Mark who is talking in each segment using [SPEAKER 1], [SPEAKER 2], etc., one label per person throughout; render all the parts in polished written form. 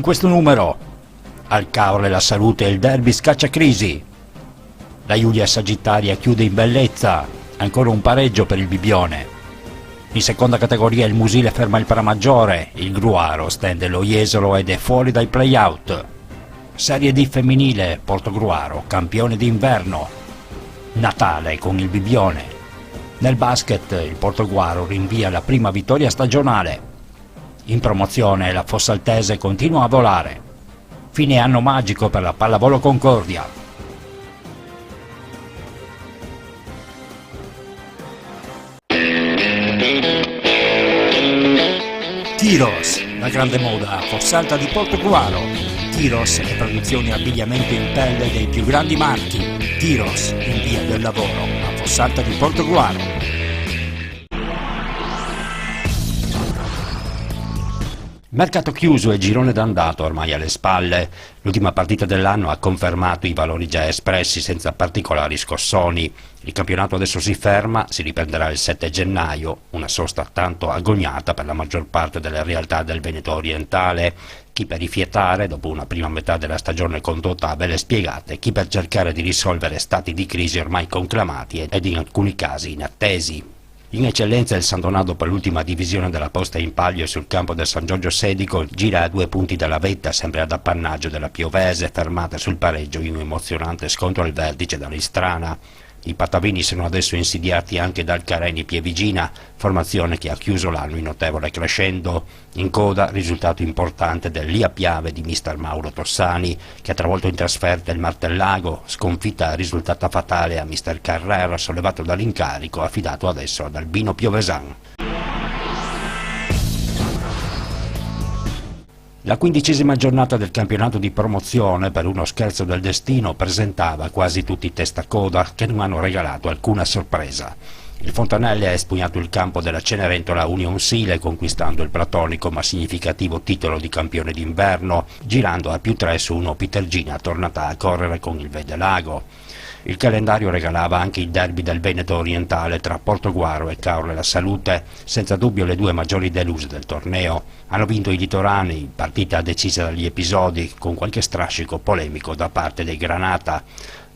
[SPEAKER 1] In questo numero, al Caorle la salute e il derby scacciacrisi. La Giulia Sagittaria chiude in bellezza, ancora un pareggio per il Bibbione. In seconda categoria il Musile ferma il Paramaggiore, il Gruaro stende lo Jesolo ed è fuori dai play-out. Serie D femminile, Portogruaro, campione d'inverno. Natale con il Bibbione. Nel basket il Portogruaro rinvia la prima vittoria stagionale. In promozione la Fossaltese continua a volare. Fine anno magico per la Pallavolo Concordia. Tiros, la grande moda a Fossalta di Portogruaro. Tiros e produzioni abbigliamento in pelle dei più grandi marchi. Tiros in via del lavoro a Fossalta di Portogruaro. Mercato chiuso e girone d'andata ormai alle spalle. L'ultima partita dell'anno ha confermato i valori già espressi senza particolari scossoni. Il campionato adesso si ferma, si riprenderà il 7 gennaio, una sosta tanto agognata per la maggior parte delle realtà del Veneto orientale. Chi per rifiatare dopo una prima metà della stagione condotta a vele spiegate, chi per cercare di risolvere stati di crisi ormai conclamati ed in alcuni casi inattesi. In eccellenza il San Donato per l'ultima divisione della posta in palio sul campo del San Giorgio Sedico gira a 2 punti dalla vetta, sempre ad appannaggio della Piovese, fermata sul pareggio in un emozionante scontro al vertice dall'Istrana. I patavini sono adesso insidiati anche dal Careni Pievigina, formazione che ha chiuso l'anno in notevole crescendo. In coda, risultato importante dell'Ia Piave di mister Mauro Tossani, che ha travolto in trasferta il Martellago, sconfitta risultata fatale a mister Carrera, sollevato dall'incarico, affidato adesso ad Albino Piovesan. La 15ª giornata del campionato di promozione, per uno scherzo del destino, presentava quasi tutti testacoda che non hanno regalato alcuna sorpresa. Il Fontanelle ha espugnato il campo della Cenerentola Union Sile, conquistando il platonico ma significativo titolo di campione d'inverno, girando a +3 su 1 Pitergina, tornata a correre con il Vedelago. Il calendario regalava anche il derby del Veneto orientale tra Portogruaro e Caorle la Salute, senza dubbio le due maggiori deluse del torneo. Hanno vinto i litorani, partita decisa dagli episodi, con qualche strascico polemico da parte dei Granata.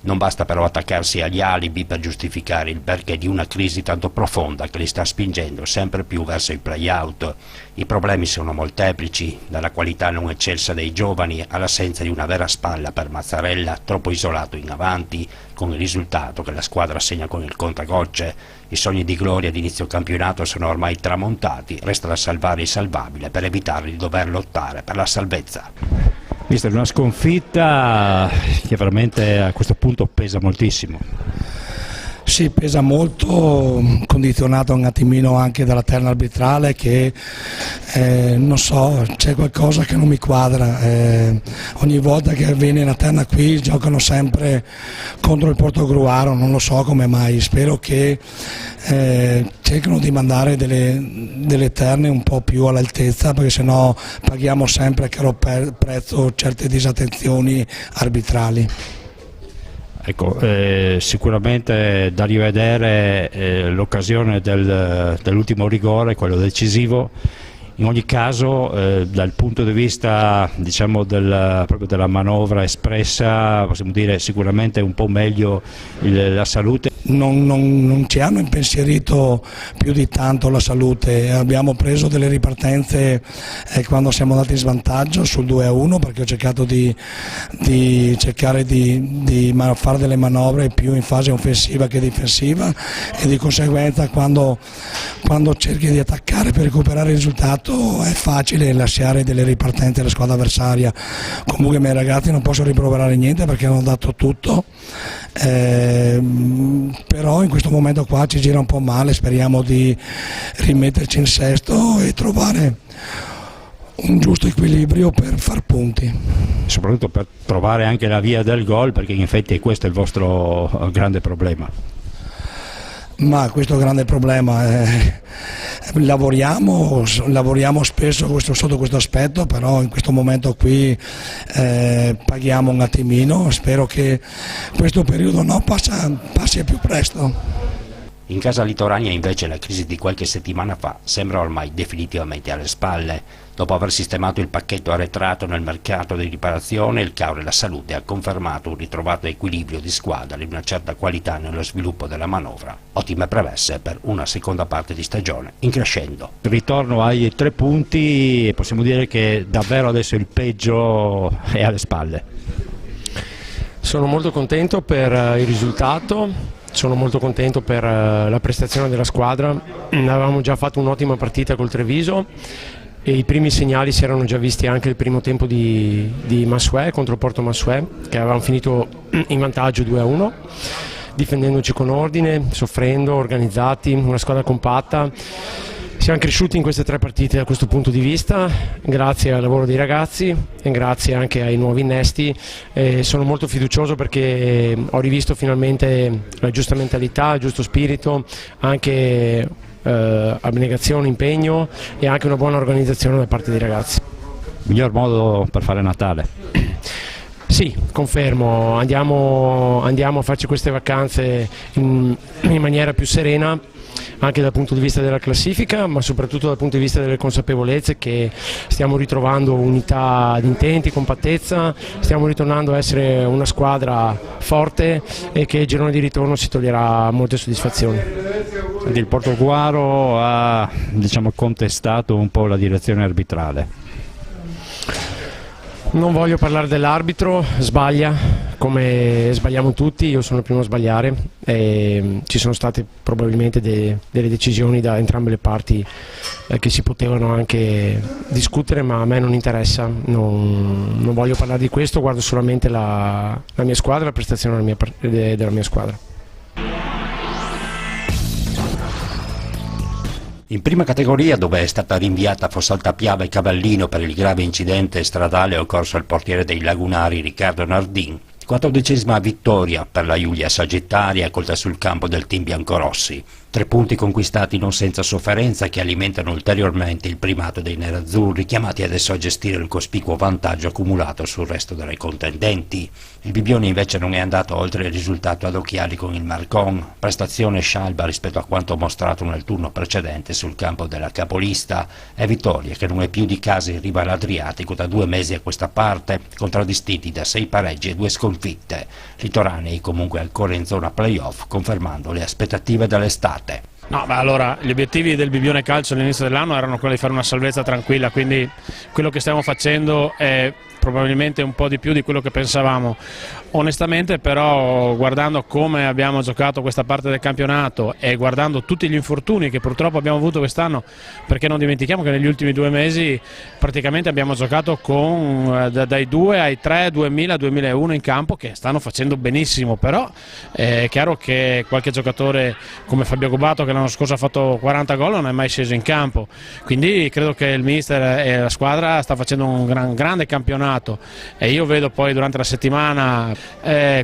[SPEAKER 1] Non basta però attaccarsi agli alibi per giustificare il perché di una crisi tanto profonda che li sta spingendo sempre più verso i play-out. I problemi sono molteplici, dalla qualità non eccelsa dei giovani all'assenza di una vera spalla per Mazzarella, troppo isolato in avanti, con il risultato che la squadra segna con il contagocce. I sogni di gloria di inizio campionato sono ormai tramontati, resta da salvare il salvabile per evitare di dover lottare per la salvezza.
[SPEAKER 2] Mister, una sconfitta che veramente a questo punto pesa moltissimo.
[SPEAKER 3] Sì, pesa molto, condizionato un attimino anche dalla terna arbitrale che non so, c'è qualcosa che non mi quadra. Ogni volta che viene una terna qui giocano sempre contro il Portogruaro, non lo so come mai, spero che cercano di mandare delle terne un po' più all'altezza, perché sennò paghiamo sempre a caro prezzo certe disattenzioni arbitrali.
[SPEAKER 2] Ecco, sicuramente da rivedere l'occasione dell'ultimo rigore, quello decisivo. In ogni caso, dal punto di vista, diciamo, proprio della manovra espressa, possiamo dire sicuramente un po' meglio la salute.
[SPEAKER 3] Non ci hanno impensierito più di tanto la salute, abbiamo preso delle ripartenze quando siamo andati in svantaggio sul 2-1, perché ho cercato di cercare di fare delle manovre più in fase offensiva che difensiva, e di conseguenza quando cerchi di attaccare per recuperare il risultato è facile lasciare delle ripartenze alla squadra avversaria. Comunque i miei ragazzi non posso rimproverare niente perché hanno dato tutto. Però in questo momento qua ci gira un po' male, speriamo di rimetterci in sesto e trovare un giusto equilibrio per far punti.
[SPEAKER 2] Soprattutto per trovare anche la via del gol, perché in effetti questo è il vostro grande problema.
[SPEAKER 3] Ma questo grande problema lavoriamo spesso sotto questo aspetto, però in questo momento qui paghiamo un attimino, spero che questo periodo passi più presto.
[SPEAKER 1] In casa litorania invece la crisi di qualche settimana fa sembra ormai definitivamente alle spalle. Dopo aver sistemato il pacchetto arretrato nel mercato di riparazione, il Caore La Salute ha confermato un ritrovato equilibrio di squadra di una certa qualità nello sviluppo della manovra. Ottime premesse per una seconda parte di stagione in crescendo.
[SPEAKER 2] Ritorno ai 3 punti e possiamo dire che davvero adesso il peggio è alle spalle.
[SPEAKER 4] Sono molto contento per il risultato, sono molto contento per la prestazione della squadra. Avevamo già fatto un'ottima partita col Treviso e i primi segnali si erano già visti anche il primo tempo di Massuè contro Porto Massuè, che avevamo finito in vantaggio 2-1, difendendoci con ordine, soffrendo, organizzati, una squadra compatta. Siamo cresciuti in queste 3 partite da questo punto di vista, grazie al lavoro dei ragazzi e grazie anche ai nuovi innesti. Sono molto fiducioso perché ho rivisto finalmente la giusta mentalità, il giusto spirito, anche abnegazione, impegno e anche una buona organizzazione da parte dei ragazzi.
[SPEAKER 2] Miglior modo per fare Natale?
[SPEAKER 4] Sì, confermo, andiamo a farci queste vacanze in maniera più serena, anche dal punto di vista della classifica, ma soprattutto dal punto di vista delle consapevolezze, che stiamo ritrovando unità di intenti, compattezza, stiamo ritornando a essere una squadra forte e che il girone di ritorno si toglierà molte soddisfazioni.
[SPEAKER 2] Il Portogruaro ha contestato un po' la direzione arbitrale.
[SPEAKER 4] Non voglio parlare dell'arbitro, sbaglia come sbagliamo tutti, io sono il primo a sbagliare e ci sono state probabilmente delle decisioni da entrambe le parti che si potevano anche discutere, ma a me non interessa, non voglio parlare di questo, guardo solamente la mia squadra, la prestazione della mia squadra.
[SPEAKER 1] In prima categoria, dove è stata rinviata Fossalta Piave e Cavallino per il grave incidente stradale occorso al portiere dei Lagunari Riccardo Nardin, 14ª vittoria per la Giulia Sagittaria colta sul campo del team biancorossi. 3 punti conquistati non senza sofferenza che alimentano ulteriormente il primato dei nerazzurri, chiamati adesso a gestire il cospicuo vantaggio accumulato sul resto delle contendenti. Il Bibbione invece non è andato oltre il risultato ad occhiali con il Marcon, prestazione scialba rispetto a quanto mostrato nel turno precedente sul campo della capolista, e vittoria che non è più di casa in riva all'Adriatico da 2 mesi a questa parte, contraddistinti da 6 pareggi e 2 sconfitte. Litoranei comunque ancora in zona playoff, confermando le aspettative dell'estate.
[SPEAKER 5] No, ma allora gli obiettivi del Bibbione Calcio all'inizio dell'anno erano quelli di fare una salvezza tranquilla, quindi quello che stiamo facendo è probabilmente un po' di più di quello che pensavamo. Onestamente però, guardando come abbiamo giocato questa parte del campionato e guardando tutti gli infortuni che purtroppo abbiamo avuto quest'anno, perché non dimentichiamo che negli ultimi 2 mesi praticamente abbiamo giocato con dai 2 ai 3, 2000, 2001 in campo, che stanno facendo benissimo, però è chiaro che qualche giocatore come Fabio Gobato, che l'anno scorso ha fatto 40 gol, non è mai sceso in campo, quindi credo che il mister e la squadra sta facendo un grande campionato e io vedo poi durante la settimana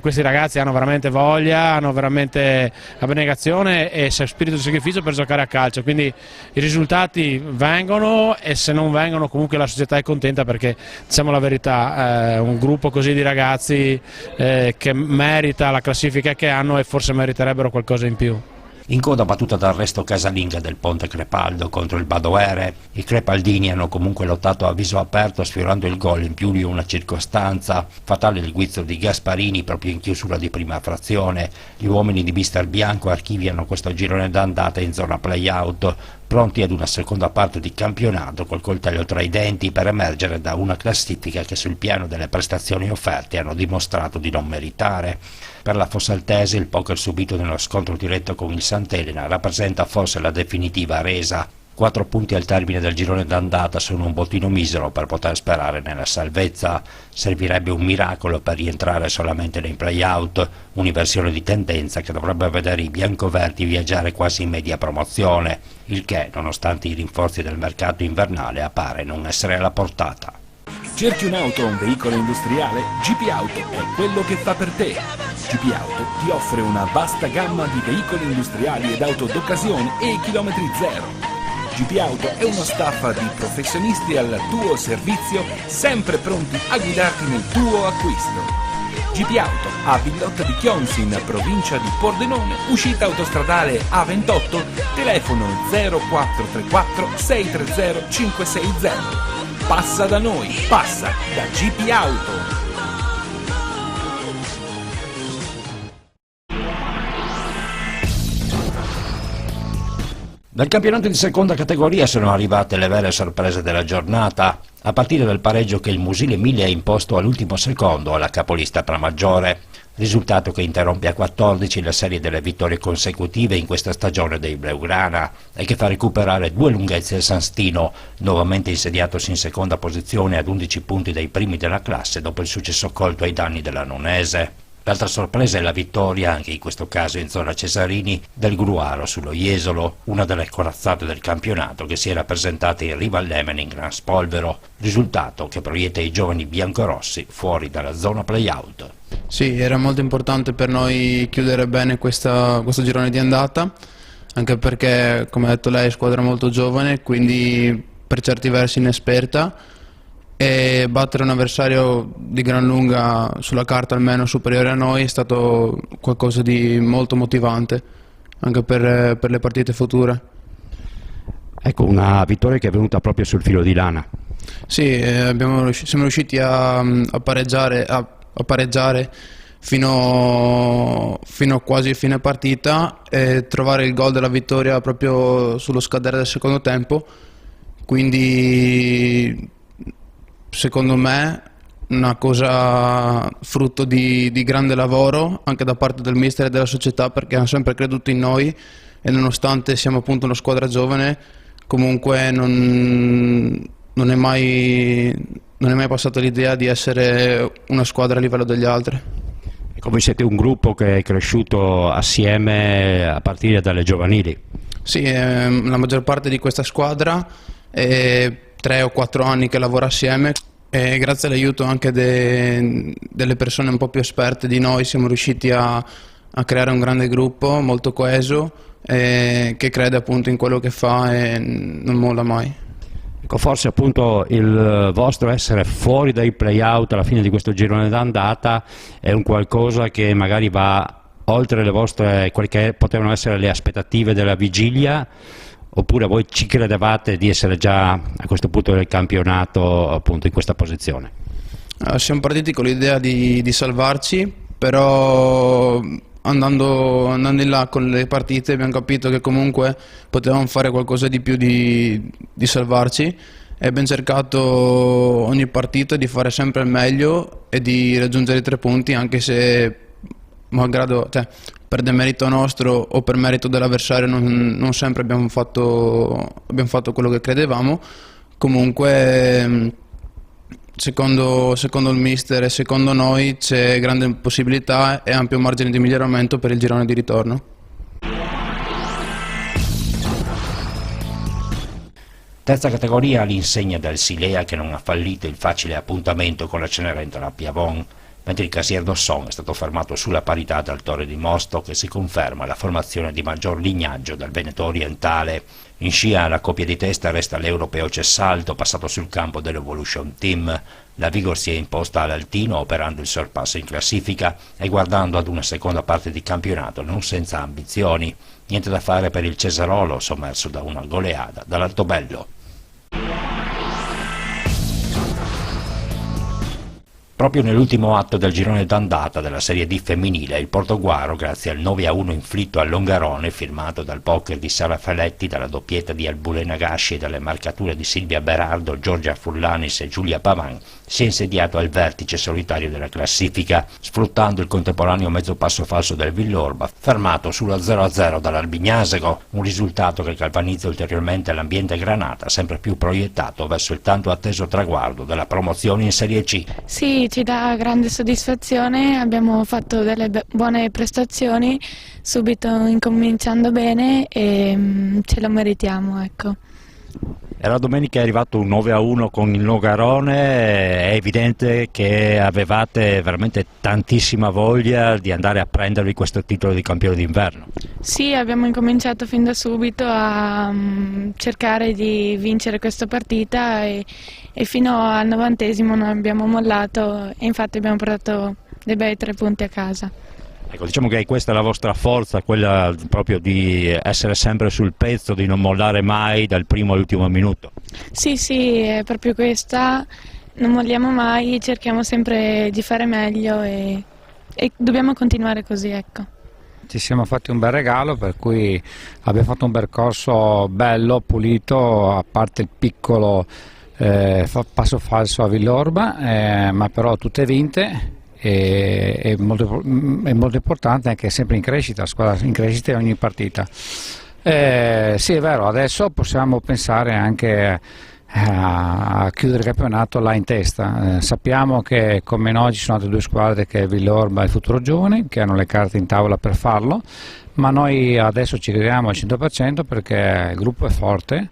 [SPEAKER 5] questi ragazzi hanno veramente voglia, hanno veramente abnegazione e spirito di sacrificio per giocare a calcio, quindi i risultati vengono e se non vengono comunque la società è contenta, perché diciamo la verità, un gruppo così di ragazzi che merita la classifica che hanno e forse meriterebbero qualcosa in più.
[SPEAKER 1] In coda battuta dal resto casalinga del Ponte Crepaldo contro il Badoere, i crepaldini hanno comunque lottato a viso aperto sfiorando il gol in più di una circostanza. Fatale il guizzo di Gasparini proprio in chiusura di prima frazione. Gli uomini di mister Bianco archiviano questo girone d'andata in zona play-out, pronti ad una seconda parte di campionato col coltello tra i denti per emergere da una classifica che sul piano delle prestazioni offerte hanno dimostrato di non meritare. Per la Fossaltese il poker subito nello scontro diretto con il Sant'Elena rappresenta forse la definitiva resa. 4 punti al termine del girone d'andata sono un bottino misero per poter sperare nella salvezza. Servirebbe un miracolo per rientrare solamente nei play-out, un'inversione di tendenza che dovrebbe vedere i biancoverdi viaggiare quasi in media promozione, il che, nonostante i rinforzi del mercato invernale, appare non essere alla portata.
[SPEAKER 6] Cerchi un'auto o un veicolo industriale? GP Auto è quello che fa per te. GP Auto ti offre una vasta gamma di veicoli industriali ed auto d'occasione e chilometri zero. GP Auto è uno staff di professionisti al tuo servizio, sempre pronti a guidarti nel tuo acquisto. GP Auto a Villotta di Chionsin, provincia di Pordenone, uscita autostradale A28, telefono 0434 630 560. Passa da noi, passa da GP Auto.
[SPEAKER 1] Dal campionato di seconda categoria sono arrivate le vere sorprese della giornata, a partire dal pareggio che il Musile 1000 ha imposto all'ultimo secondo alla capolista Pramaggiore, risultato che interrompe a 14 la serie delle vittorie consecutive in questa stagione dei Blaugrana e che fa recuperare 2 lunghezze al San Stino, nuovamente insediatosi in seconda posizione ad 11 punti dai primi della classe dopo il successo colto ai danni della Nonese. L'altra sorpresa è la vittoria, anche in questo caso in zona Cesarini, del Gruaro sullo Jesolo, una delle corazzate del campionato che si era presentata in riva all'Emen in Gran Spolvero, risultato che proietta i giovani biancorossi fuori dalla zona play-out.
[SPEAKER 7] Sì, era molto importante per noi chiudere bene questo girone di andata, anche perché, come ha detto lei, è squadra molto giovane, quindi per certi versi inesperta, e battere un avversario di gran lunga, sulla carta almeno superiore a noi, è stato qualcosa di molto motivante anche per le partite future.
[SPEAKER 2] Ecco, una vittoria che è venuta proprio sul filo di lana.
[SPEAKER 7] Sì, siamo riusciti a pareggiare fino quasi a fine partita e trovare il gol della vittoria proprio sullo scadere del secondo tempo, quindi secondo me una cosa frutto di grande lavoro anche da parte del mister e della società, perché hanno sempre creduto in noi e nonostante siamo appunto una squadra giovane, comunque non è mai passata l'idea di essere una squadra a livello degli altri.
[SPEAKER 2] Come siete un gruppo che è cresciuto assieme a partire dalle giovanili?
[SPEAKER 7] Sì, la maggior parte di questa squadra è 3 o 4 anni che lavora assieme e grazie all'aiuto anche delle persone un po' più esperte di noi siamo riusciti a creare un grande gruppo molto coeso che crede appunto in quello che fa e non molla mai.
[SPEAKER 2] Ecco, forse appunto il vostro essere fuori dai play-out alla fine di questo girone d'andata è un qualcosa che magari va oltre le vostre, quelle che potevano essere le aspettative della vigilia, oppure voi ci credevate di essere già a questo punto del campionato appunto in questa posizione?
[SPEAKER 7] Siamo partiti con l'idea di salvarci, però andando in là con le partite abbiamo capito che comunque potevamo fare qualcosa di più di salvarci e abbiamo cercato ogni partita di fare sempre il meglio e di raggiungere i 3 punti, anche se malgrado, per demerito nostro o per merito dell'avversario non sempre abbiamo fatto quello che credevamo. Comunque secondo il mister e secondo noi c'è grande possibilità e ampio margine di miglioramento per il girone di ritorno.
[SPEAKER 1] Terza categoria all'insegna del Silea, che non ha fallito il facile appuntamento con la Cenerentola Piavon, mentre il Casier d'Osson è stato fermato sulla parità dal Torre di Mosto, che si conferma la formazione di maggior lignaggio del Veneto orientale. In scia alla coppia di testa resta l'Europeo Cessalto, passato sul campo dell'Evolution Team. La Vigor si è imposta all'Altino, operando il sorpasso in classifica e guardando ad una seconda parte di campionato non senza ambizioni. Niente da fare per il Cesarolo, sommerso da una goleada dall'Altobello. Proprio nell'ultimo atto del girone d'andata della Serie D femminile, il Portoguaro, grazie al 9-1 inflitto al Longarone, firmato dal poker di Sara Faletti, dalla doppietta di Albule Nagashi e dalle marcature di Silvia Berardo, Giorgia Fullanis e Giulia Pavan, si è insediato al vertice solitario della classifica, sfruttando il contemporaneo mezzo passo falso del Villorba, fermato sullo 0-0 dall'Albignasego, un risultato che galvanizza ulteriormente l'ambiente granata, sempre più proiettato verso il tanto atteso traguardo della promozione in Serie C.
[SPEAKER 8] Sì, ci dà grande soddisfazione, abbiamo fatto delle buone prestazioni, subito incominciando bene e ce lo meritiamo, ecco.
[SPEAKER 2] E la domenica è arrivato un 9-1 con il Longarone, è evidente che avevate veramente tantissima voglia di andare a prendervi questo titolo di campione d'inverno.
[SPEAKER 8] Sì, abbiamo incominciato fin da subito a cercare di vincere questa partita e fino al 90° non abbiamo mollato e infatti abbiamo portato dei bei 3 punti a casa.
[SPEAKER 2] Ecco, diciamo che questa è la vostra forza, quella proprio di essere sempre sul pezzo, di non mollare mai dal primo all'ultimo minuto.
[SPEAKER 8] Sì, è proprio questa, non molliamo mai, cerchiamo sempre di fare meglio e dobbiamo continuare così, ecco.
[SPEAKER 9] Ci siamo fatti un bel regalo, per cui abbiamo fatto un percorso bello, pulito, a parte il piccolo passo falso a Villorba, ma però tutte vinte. È molto importante anche sempre in crescita, la squadra in crescita in ogni partita. Sì, è vero, adesso possiamo pensare anche a chiudere il campionato là in testa. Sappiamo che come noi ci sono altre 2 squadre, che è Villorba e Futuro Giovani, che hanno le carte in tavola per farlo, ma noi adesso ci crediamo al 100% perché il gruppo è forte.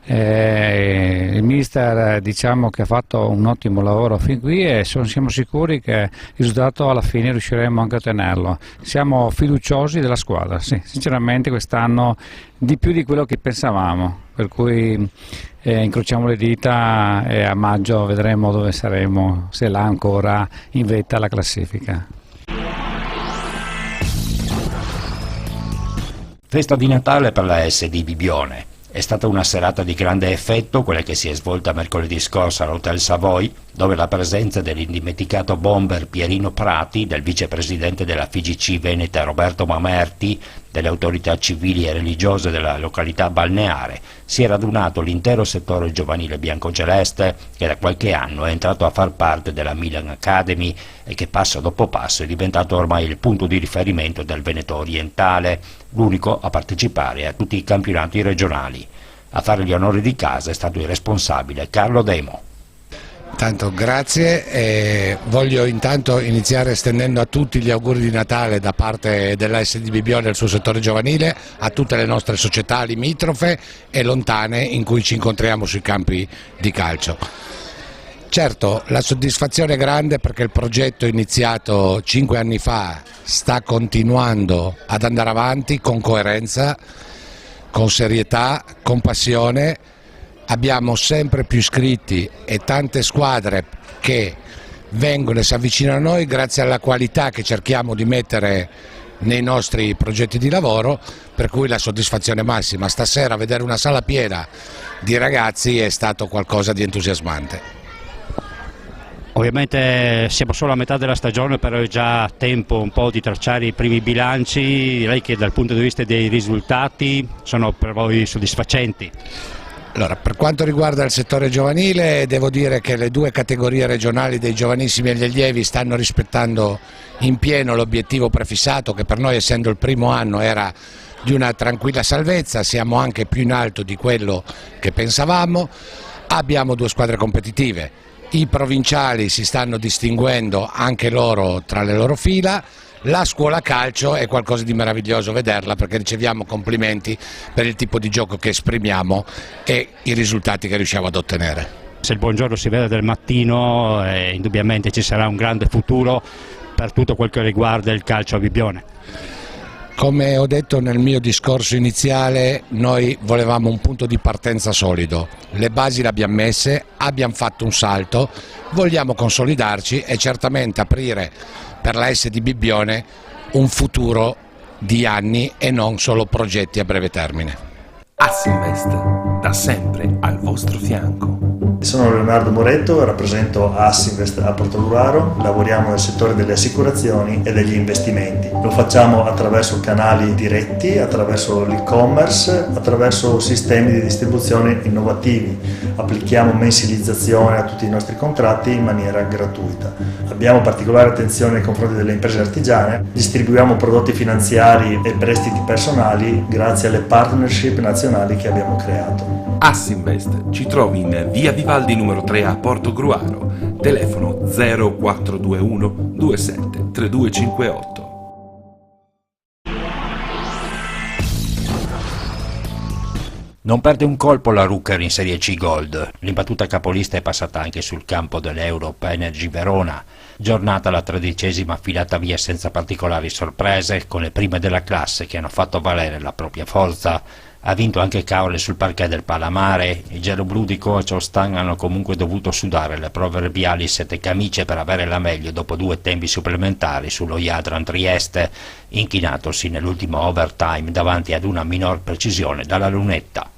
[SPEAKER 9] Il mister diciamo che ha fatto un ottimo lavoro fin qui e siamo sicuri che il risultato alla fine riusciremo anche a ottenerlo. Siamo fiduciosi della squadra, sì, sinceramente quest'anno di più di quello che pensavamo, per cui incrociamo le dita e a maggio vedremo dove saremo, se là ancora in vetta alla classifica.
[SPEAKER 1] Festa di Natale per la SD Bibione. È stata una serata di grande effetto quella che si è svolta mercoledì scorso all'Hotel Savoy, dove la presenza dell'indimenticato bomber Pierino Prati, del vicepresidente della FIGC Veneta Roberto Mamerti, delle autorità civili e religiose della località balneare, si è radunato l'intero settore giovanile biancoceleste, che da qualche anno è entrato a far parte della Milan Academy e che passo dopo passo è diventato ormai il punto di riferimento del Veneto orientale, l'unico a partecipare a tutti i campionati regionali. A fare gli onori di casa è stato il responsabile Carlo Demo.
[SPEAKER 10] Tanto grazie, voglio intanto iniziare estendendo a tutti gli auguri di Natale da parte della SD Bibione e del suo settore giovanile, a tutte le nostre società limitrofe e lontane in cui ci incontriamo sui campi di calcio. Certo, la soddisfazione è grande perché il progetto iniziato 5 anni fa sta continuando ad andare avanti con coerenza, con serietà, con passione. Abbiamo sempre più iscritti e tante squadre che vengono e si avvicinano a noi grazie alla qualità che cerchiamo di mettere nei nostri progetti di lavoro, per cui la soddisfazione massima. Stasera vedere una sala piena di ragazzi è stato qualcosa di entusiasmante.
[SPEAKER 2] Ovviamente siamo solo a metà della stagione, però è già tempo un po' di tracciare i primi bilanci. Direi che dal punto di vista dei risultati sono per voi soddisfacenti.
[SPEAKER 10] Allora, per quanto riguarda il settore giovanile, devo dire che le 2 categorie regionali dei giovanissimi e gli allievi stanno rispettando in pieno l'obiettivo prefissato, che per noi, essendo il primo anno, era di una tranquilla salvezza. Siamo anche più in alto di quello che pensavamo. Abbiamo 2 squadre competitive, i provinciali si stanno distinguendo anche loro tra le loro fila. La scuola calcio è qualcosa di meraviglioso vederla, perché riceviamo complimenti per il tipo di gioco che esprimiamo e i risultati che riusciamo ad ottenere.
[SPEAKER 2] Se il buongiorno si vede del mattino, indubbiamente ci sarà un grande futuro per tutto quel che riguarda il calcio a Bibione.
[SPEAKER 10] Come ho detto nel mio discorso iniziale, noi volevamo un punto di partenza solido, le basi le abbiamo messe, abbiamo fatto un salto, vogliamo consolidarci e certamente aprire per la SD Bibione un futuro di anni e non solo progetti a breve termine.
[SPEAKER 6] Assinvest, da sempre al vostro fianco.
[SPEAKER 11] Sono Leonardo Moretto, rappresento Assinvest a Portogruaro, lavoriamo nel settore delle assicurazioni e degli investimenti. Lo facciamo attraverso canali diretti, attraverso l'e-commerce, attraverso sistemi di distribuzione innovativi. Applichiamo mensilizzazione a tutti i nostri contratti in maniera gratuita. Abbiamo particolare attenzione nei confronti delle imprese artigiane, distribuiamo prodotti finanziari e prestiti personali grazie alle partnership nazionali che abbiamo creato.
[SPEAKER 6] Assinvest ci trovi in via Vivaldi numero 3 a Portogruaro, telefono 0421 27 3258.
[SPEAKER 1] Non perde un colpo la Rucker in Serie C Gold. L'imbattuta capolista è passata anche sul campo dell'Europe Energy Verona. Giornata la 13ª filata via senza particolari sorprese, con le prime della classe che hanno fatto valere la propria forza. Ha vinto anche Caole sul parquet del Palamare. I gialloblu di coach Ostang hanno comunque dovuto sudare le proverbiali 7 camicie per avere la meglio dopo 2 tempi supplementari sullo Jadran Trieste, inchinatosi nell'ultimo overtime davanti ad una minor precisione dalla lunetta.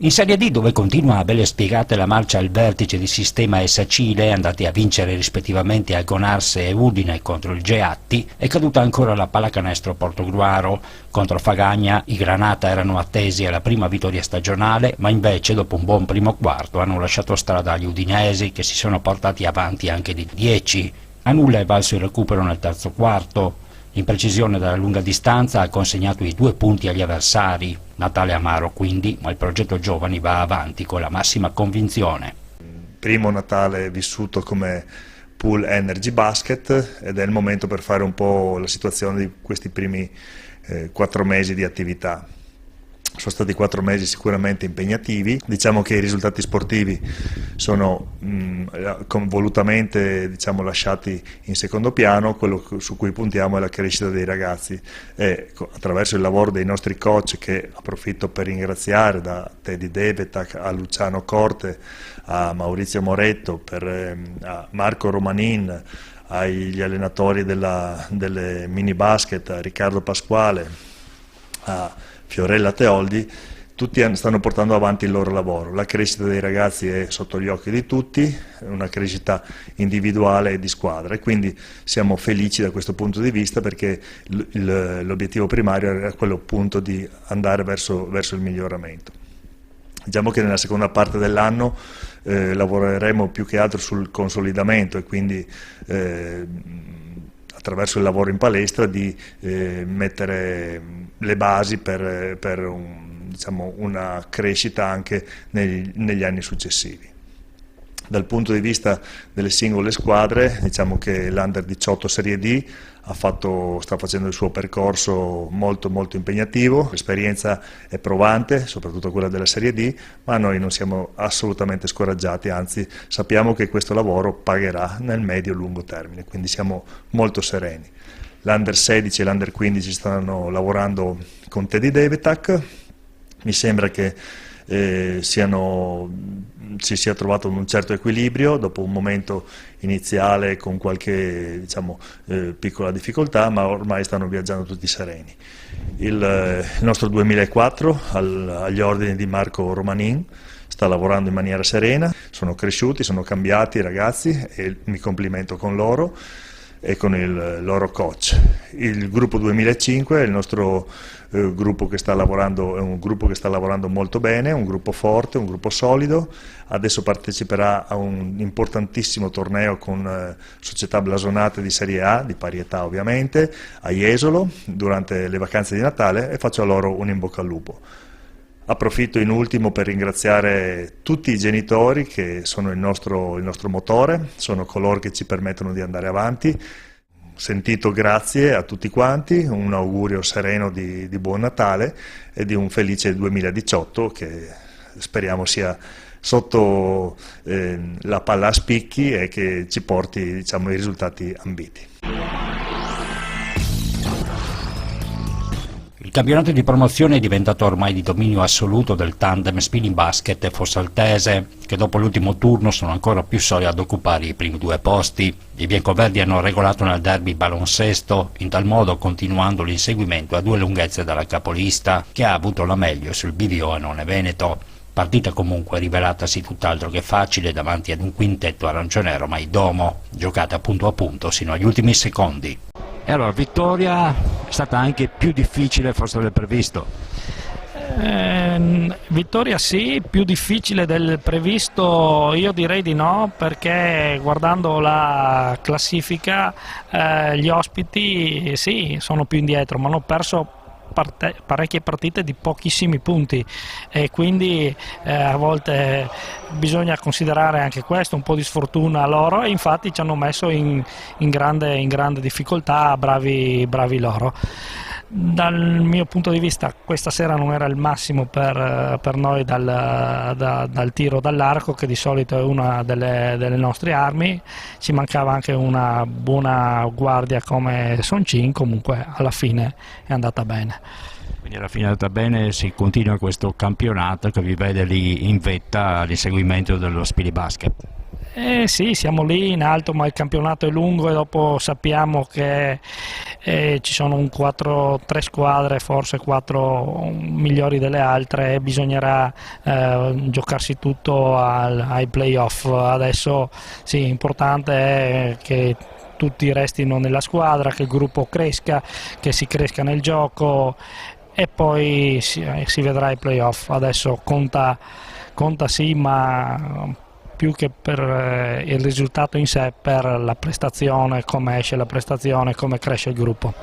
[SPEAKER 1] In Serie D, dove continua a belle spiegate la marcia al vertice di Sistema e Sacile, andati a vincere rispettivamente Algonarse e Udine contro il Geatti, è caduta ancora la pallacanestro Portogruaro. Contro Fagagna i Granata erano attesi alla prima vittoria stagionale, ma invece dopo un buon primo quarto hanno lasciato strada agli udinesi, che si sono portati avanti anche di 10. A nulla è valso il recupero nel terzo quarto. Imprecisione dalla lunga distanza ha consegnato i 2 punti agli avversari. Natale amaro quindi, ma il progetto giovani va avanti con la massima convinzione.
[SPEAKER 11] Primo Natale vissuto come Pool Energy Basket ed è il momento per fare un po' la situazione di questi primi 4 mesi di attività. Sono stati 4 mesi sicuramente impegnativi, diciamo che i risultati sportivi sono volutamente lasciati in secondo piano. Quello su cui puntiamo è la crescita dei ragazzi e attraverso il lavoro dei nostri coach, che approfitto per ringraziare, da Teddy Devetak a Luciano Corte a Maurizio Moretto, a Marco Romanin, agli allenatori delle mini basket, a Riccardo Pasquale, a Fiorella Teoldi, tutti stanno portando avanti il loro lavoro. La crescita dei ragazzi è sotto gli occhi di tutti, una crescita individuale e di squadra, e quindi siamo felici da questo punto di vista, perché l'obiettivo primario era quello appunto di andare verso il miglioramento. Diciamo che nella seconda parte dell'anno lavoreremo più che altro sul consolidamento e quindi attraverso il lavoro in palestra di mettere le basi per una crescita anche negli anni successivi. Dal punto di vista delle singole squadre, diciamo che l'Under 18 Serie D sta facendo il suo percorso molto impegnativo. L'esperienza è provante, soprattutto quella della Serie D, ma noi non siamo assolutamente scoraggiati, anzi sappiamo che questo lavoro pagherà nel medio-lungo termine, quindi siamo molto sereni. L'Under 16 e l'Under 15 stanno lavorando con Teddy Devetak. Mi sembra che si sia trovato un certo equilibrio dopo un momento iniziale con qualche piccola difficoltà, ma ormai stanno viaggiando tutti sereni. Il nostro 2004 agli ordini di Marco Romanin sta lavorando in maniera serena, sono cresciuti, sono cambiati i ragazzi e mi complimento con loro e con il loro coach. Il gruppo 2005 è il nostro gruppo che sta lavorando, è un gruppo che sta lavorando molto bene, un gruppo forte, un gruppo solido. Adesso parteciperà a un importantissimo torneo con società blasonate di Serie A, di pari età ovviamente, a Jesolo durante le vacanze di Natale, e faccio a loro un in bocca al lupo. Approfitto in ultimo per ringraziare tutti i genitori che sono il nostro motore, sono coloro che ci permettono di andare avanti. Sentito grazie a tutti quanti, un augurio sereno di buon Natale e di un felice 2018 che speriamo sia sotto la palla a spicchi e che ci porti i risultati ambiti.
[SPEAKER 1] Il campionato di promozione è diventato ormai di dominio assoluto del tandem Spinning Basket e Fossaltese, che dopo l'ultimo turno sono ancora più soli ad occupare i primi 2 posti. I biancoverdi hanno regolato nel derby baloncesto, in tal modo continuando l'inseguimento a 2 lunghezze dalla capolista, che ha avuto la meglio sul bivio Anone Veneto. Partita comunque rivelatasi tutt'altro che facile davanti ad un quintetto arancione-nero maidomo, giocata punto a punto sino agli ultimi secondi. E allora, vittoria è stata anche più difficile forse del previsto?
[SPEAKER 12] Vittoria sì, più difficile del previsto io direi di no, perché guardando la classifica gli ospiti sì, sono più indietro, ma hanno perso parecchie partite di pochissimi punti e quindi a volte bisogna considerare anche questo, un po' di sfortuna loro, e infatti ci hanno messo in grande difficoltà, bravi loro. Dal mio punto di vista questa sera non era il massimo per noi dal tiro dall'arco, che di solito è una delle nostre armi. Ci mancava anche una buona guardia come Soncin, comunque alla fine è andata bene.
[SPEAKER 2] Quindi alla fine è andata bene, si continua questo campionato che vi vede lì in vetta all'inseguimento dello Speedy Basket.
[SPEAKER 12] Sì, siamo lì in alto, ma il campionato è lungo e dopo sappiamo che ci sono 3 squadre, forse 4 migliori delle altre, e bisognerà giocarsi tutto ai playoff. Adesso sì, importante è che tutti restino nella squadra, che il gruppo cresca, che si cresca nel gioco, e poi si vedrà ai playoff. Adesso conta sì, ma più che per il risultato in sé, per la prestazione, come esce la prestazione, come cresce il gruppo.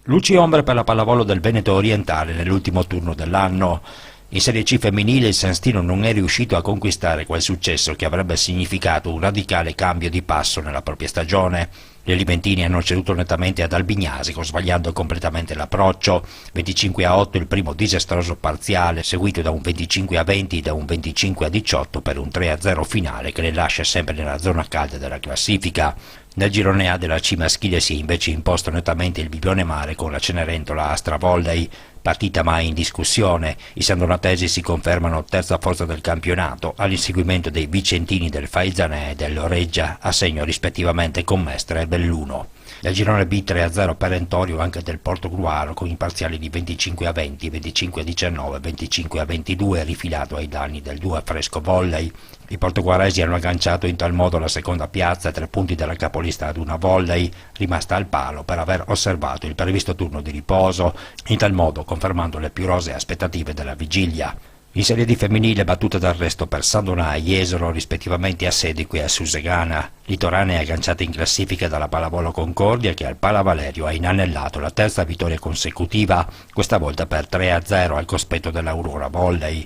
[SPEAKER 1] Luci e ombre per la pallavolo del Veneto orientale nell'ultimo turno dell'anno. In Serie C femminile il Sestino non è riuscito a conquistare quel successo che avrebbe significato un radicale cambio di passo nella propria stagione. Gli alimentini hanno ceduto nettamente ad Albignasico, sbagliando completamente l'approccio. 25-8 il primo disastroso parziale, seguito da un 25-20 e da un 25-18 per un 3-0 finale che le lascia sempre nella zona calda della classifica. Nel girone A della C maschile si è invece imposto nettamente il Bibione Mare con la Cenerentola Astra Volley. Partita mai in discussione, i sandonatesi si confermano terza forza del campionato all'inseguimento dei vicentini del Faizanè e del Loreggia, a segno rispettivamente con Mestre e Belluno. Nel girone B 3-0 perentorio anche del Portogruaro con i parziali di 25-20, 25-19 e 25-22 rifilato ai danni del 2 Fresco Volley. I portoguaresi hanno agganciato in tal modo la seconda piazza, 3 punti dalla capolista ad una Volley, rimasta al palo per aver osservato il previsto turno di riposo, in tal modo confermando le più rosee aspettative della vigilia. In Serie D femminile battuta d'arresto per Sandonà e Jesolo rispettivamente a Sedico e a Susegana. Litorane è agganciata in classifica dalla Pallavolo Concordia che al Pala Valerio ha inanellato la terza vittoria consecutiva, questa volta per 3-0 al cospetto dell'Aurora Volley.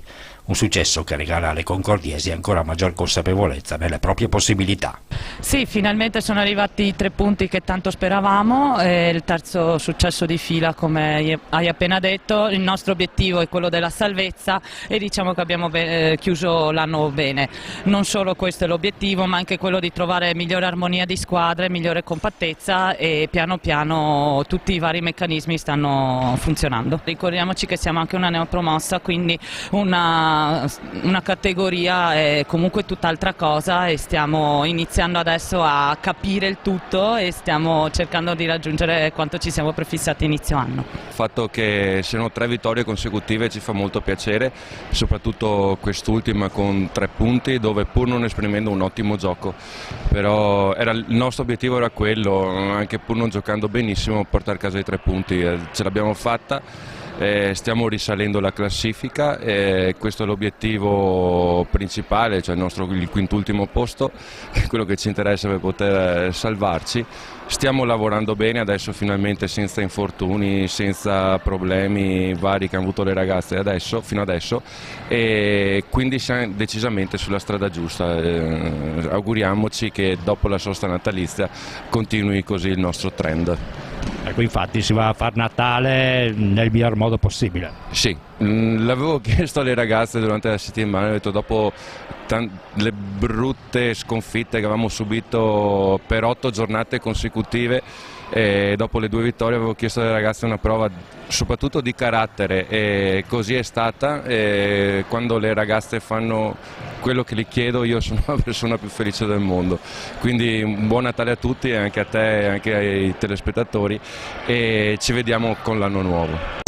[SPEAKER 1] Un successo che regala alle concordiesi ancora maggior consapevolezza nelle proprie possibilità.
[SPEAKER 13] Sì, finalmente sono arrivati i 3 punti che tanto speravamo, il terzo successo di fila come hai appena detto. Il nostro obiettivo è quello della salvezza e diciamo che abbiamo chiuso l'anno bene. Non solo questo è l'obiettivo, ma anche quello di trovare migliore armonia di squadre, migliore compattezza, e piano piano tutti i vari meccanismi stanno funzionando. Ricordiamoci che siamo anche una neopromossa, quindi una categoria è comunque tutt'altra cosa, e stiamo iniziando adesso a capire il tutto e stiamo cercando di raggiungere quanto ci siamo prefissati inizio anno.
[SPEAKER 14] Il fatto che siano 3 vittorie consecutive ci fa molto piacere, soprattutto quest'ultima con 3 punti, dove pur non esprimendo un ottimo gioco, però il nostro obiettivo era quello, anche pur non giocando benissimo, portare a casa i 3 punti. Ce l'abbiamo fatta. Stiamo risalendo la classifica, questo è l'obiettivo principale, cioè il quintultimo posto, quello che ci interessa per poter salvarci. Stiamo lavorando bene adesso, finalmente, senza infortuni, senza problemi vari che hanno avuto le ragazze fino adesso, e quindi siamo decisamente sulla strada giusta. Auguriamoci che dopo la sosta natalizia continui così il nostro trend.
[SPEAKER 2] Ecco, infatti si va a far Natale nel miglior modo possibile.
[SPEAKER 14] Sì, l'avevo chiesto alle ragazze durante la settimana, ho detto dopo le brutte sconfitte che avevamo subito per 8 giornate consecutive, e dopo le 2 vittorie avevo chiesto alle ragazze una prova soprattutto di carattere, e così è stata. E quando le ragazze fanno quello che gli chiedo, io sono la persona più felice del mondo. Quindi un buon Natale a tutti, anche a te e anche ai telespettatori, e ci vediamo con l'anno nuovo.